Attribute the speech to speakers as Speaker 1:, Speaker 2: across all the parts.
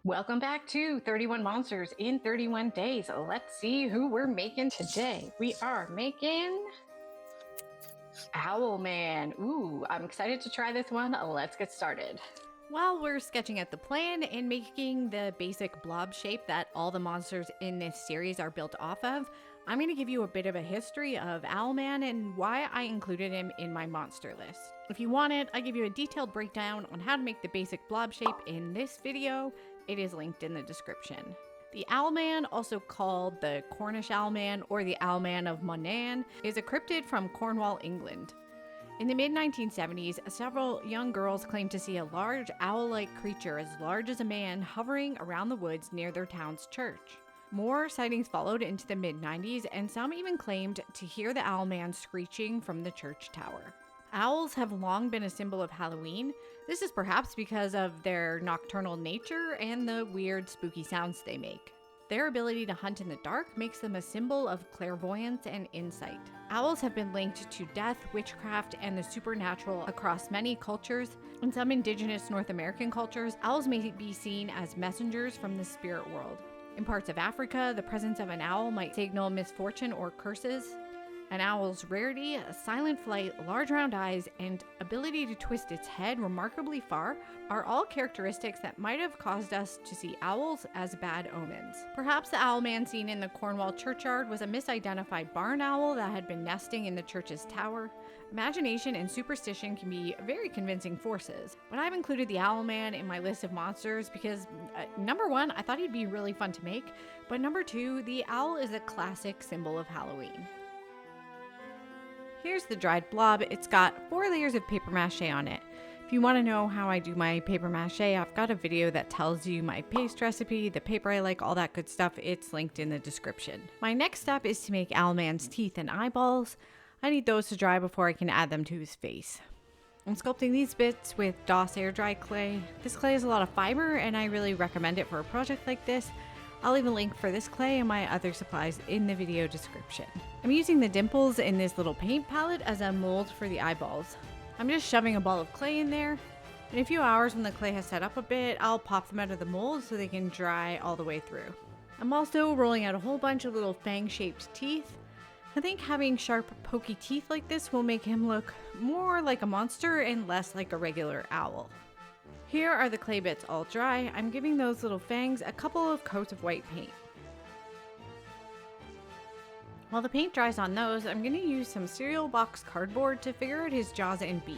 Speaker 1: Welcome back to 31 Monsters in 31 Days. Let's see who we're making today. We are making Owlman. Ooh, I'm excited to try this one. Let's get started.
Speaker 2: While we're sketching out the plan and making the basic blob shape that all the monsters in this series are built off of, I'm going to give you a bit of a history of Owlman and why I included him in my monster list. If you want it, I give you a detailed breakdown on how to make the basic blob shape in this video. It is linked in the description. The Owlman, also called the Cornish Owlman or the Owlman of Mothman, is a cryptid from Cornwall, England. In the mid-1970s, several young girls claimed to see a large owl-like creature as large as a man hovering around the woods near their town's church. More sightings followed into the mid-90s, and some even claimed to hear the Owlman screeching from the church tower. Owls have long been a symbol of Halloween. This is perhaps because of their nocturnal nature and the weird, spooky sounds they make. Their ability to hunt in the dark makes them a symbol of clairvoyance and insight. Owls have been linked to death, witchcraft, and the supernatural across many cultures. In some indigenous North American cultures, owls may be seen as messengers from the spirit world. In parts of Africa, the presence of an owl might signal misfortune or curses. An owl's rarity, silent flight, large round eyes, and ability to twist its head remarkably far are all characteristics that might have caused us to see owls as bad omens. Perhaps the Owlman seen in the Cornwall churchyard was a misidentified barn owl that had been nesting in the church's tower. Imagination and superstition can be very convincing forces, but I've included the Owlman in my list of monsters because, number one, I thought he'd be really fun to make, but number two, the owl is a classic symbol of Halloween. Here's the dried blob. It's got 4 layers of paper mache on it. If you want to know how I do my paper mache, I've got a video that tells you my paste recipe, the paper I like, all that good stuff. It's linked in the description. My next step is to make Owlman's teeth and eyeballs. I need those to dry before I can add them to his face. I'm sculpting these bits with DOS air dry clay. This clay has a lot of fiber and I really recommend it for a project like this. I'll leave a link for this clay and my other supplies in the video description. I'm using the dimples in this little paint palette as a mold for the eyeballs. I'm just shoving a ball of clay in there. In a few hours when the clay has set up a bit, I'll pop them out of the mold so they can dry all the way through. I'm also rolling out a whole bunch of little fang-shaped teeth. I think having sharp, pokey teeth like this will make him look more like a monster and less like a regular owl. Here are the clay bits all dry. I'm giving those little fangs a couple of coats of white paint. While the paint dries on those, I'm going to use some cereal box cardboard to figure out his jaws and beak.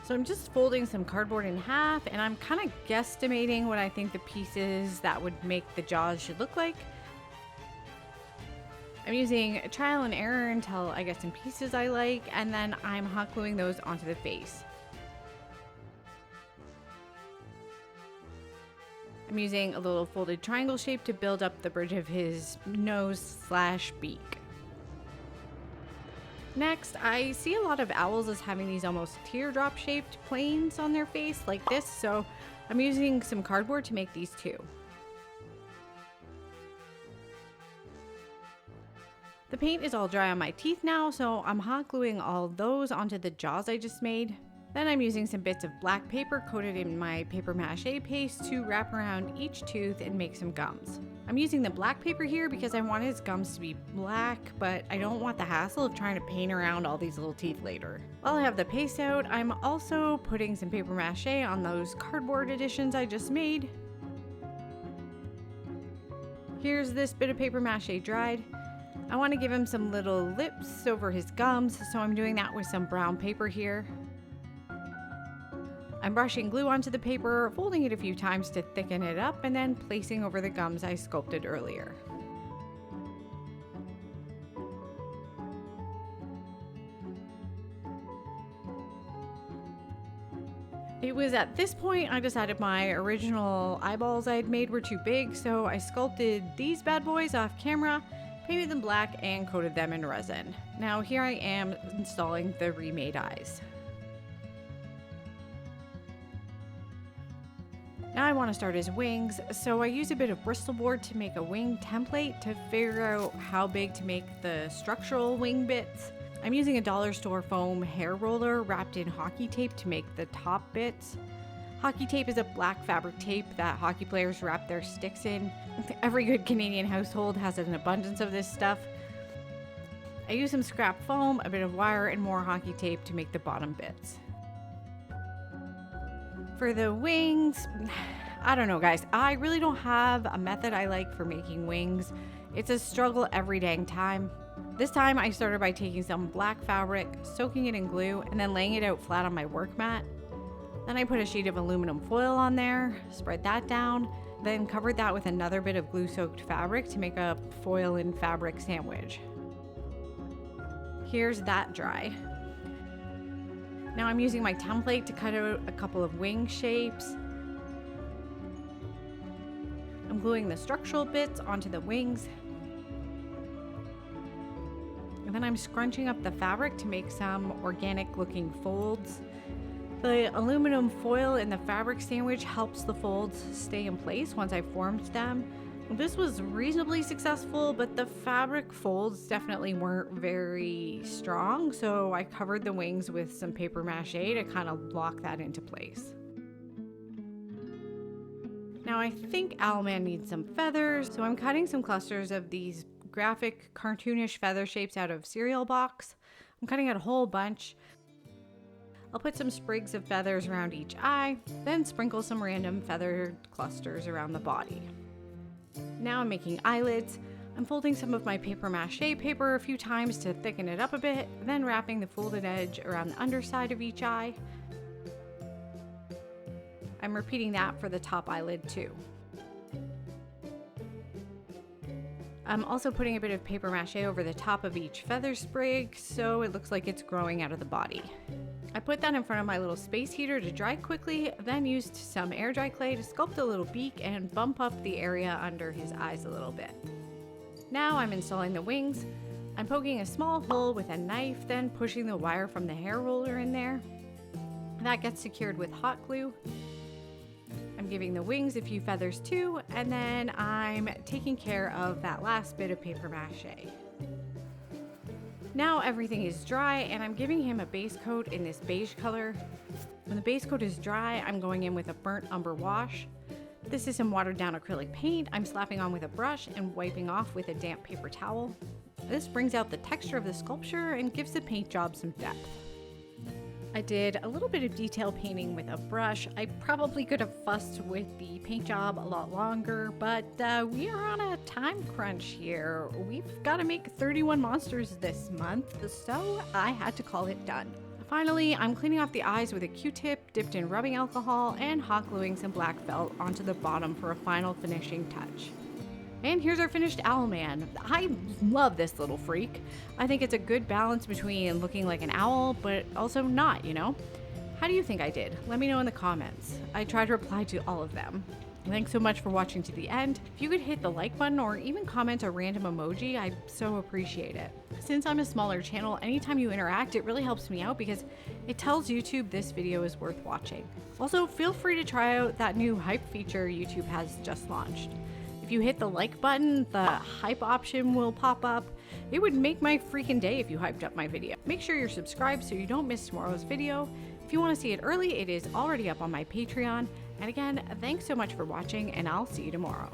Speaker 2: So I'm just folding some cardboard in half and I'm kind of guesstimating what I think the pieces that would make the jaws should look like. I'm using trial and error until I get some pieces I like, and then I'm hot gluing those onto the face. I'm using a little folded triangle shape to build up the bridge of his nose/beak. Next, I see a lot of owls as having these almost teardrop shaped planes on their face like this, so I'm using some cardboard to make these too. The paint is all dry on my teeth now, so I'm hot gluing all those onto the jaws I just made. Then I'm using some bits of black paper coated in my paper mache paste to wrap around each tooth and make some gums. I'm using the black paper here because I want his gums to be black, but I don't want the hassle of trying to paint around all these little teeth later. While I have the paste out, I'm also putting some paper mache on those cardboard additions I just made. Here's this bit of paper mache dried. I want to give him some little lips over his gums, so I'm doing that with some brown paper here. I'm brushing glue onto the paper, folding it a few times to thicken it up, and then placing over the gums I sculpted earlier. It was at this point I decided my original eyeballs I had made were too big, so I sculpted these bad boys off camera, painted them black, and coated them in resin. Now here I am installing the remade eyes. Now I want to start his wings, so I use a bit of Bristol board to make a wing template to figure out how big to make the structural wing bits. I'm using a dollar store foam hair roller wrapped in hockey tape to make the top bits. Hockey tape is a black fabric tape that hockey players wrap their sticks in. Every good Canadian household has an abundance of this stuff. I use some scrap foam, a bit of wire, and more hockey tape to make the bottom bits. For the wings, I don't know guys, I really don't have a method I like for making wings. It's a struggle every dang time. This time I started by taking some black fabric, soaking it in glue, and then laying it out flat on my work mat. Then I put a sheet of aluminum foil on there, spread that down, then covered that with another bit of glue-soaked fabric to make a foil and fabric sandwich. Here's that dry. Now I'm using my template to cut out a couple of wing shapes. I'm gluing the structural bits onto the wings. And then I'm scrunching up the fabric to make some organic looking folds. The aluminum foil in the fabric sandwich helps the folds stay in place once I formed them. This was reasonably successful, but the fabric folds definitely weren't very strong, so I covered the wings with some paper mache to kind of lock that into place. Now I think Owlman needs some feathers, so I'm cutting some clusters of these graphic, cartoonish feather shapes out of cereal box. I'm cutting out a whole bunch. I'll put some sprigs of feathers around each eye, then sprinkle some random feathered clusters around the body. Now I'm making eyelids. I'm folding some of my paper mache paper a few times to thicken it up a bit, then wrapping the folded edge around the underside of each eye. I'm repeating that for the top eyelid too. I'm also putting a bit of paper mache over the top of each feather sprig so it looks like it's growing out of the body. I put that in front of my little space heater to dry quickly, then used some air dry clay to sculpt a little beak and bump up the area under his eyes a little bit. Now I'm installing the wings. I'm poking a small hole with a knife, then pushing the wire from the hair roller in there. That gets secured with hot glue. I'm giving the wings a few feathers too, and then I'm taking care of that last bit of paper mache. Now everything is dry and I'm giving him a base coat in this beige color. When the base coat is dry, I'm going in with a burnt umber wash. This is some watered down acrylic paint I'm slapping on with a brush and wiping off with a damp paper towel. This brings out the texture of the sculpture and gives the paint job some depth. I did a little bit of detail painting with a brush. I probably could have fussed with the paint job a lot longer, but we are on a time crunch here. We've got to make 31 monsters this month, so I had to call it done. Finally, I'm cleaning off the eyes with a Q-tip dipped in rubbing alcohol and hot gluing some black felt onto the bottom for a final finishing touch. And here's our finished Owlman. I love this little freak. I think it's a good balance between looking like an owl, but also not, you know? How do you think I did? Let me know in the comments. I try to reply to all of them. Thanks so much for watching to the end. If you could hit the like button or even comment a random emoji, I'd so appreciate it. Since I'm a smaller channel, anytime you interact, it really helps me out because it tells YouTube this video is worth watching. Also, feel free to try out that new hype feature YouTube has just launched. If you hit the like button, the hype option will pop up. It would make my freaking day if you hyped up my video. Make sure you're subscribed so you don't miss tomorrow's video. If you want to see it early, it is already up on my Patreon. And again, thanks so much for watching, and I'll see you tomorrow.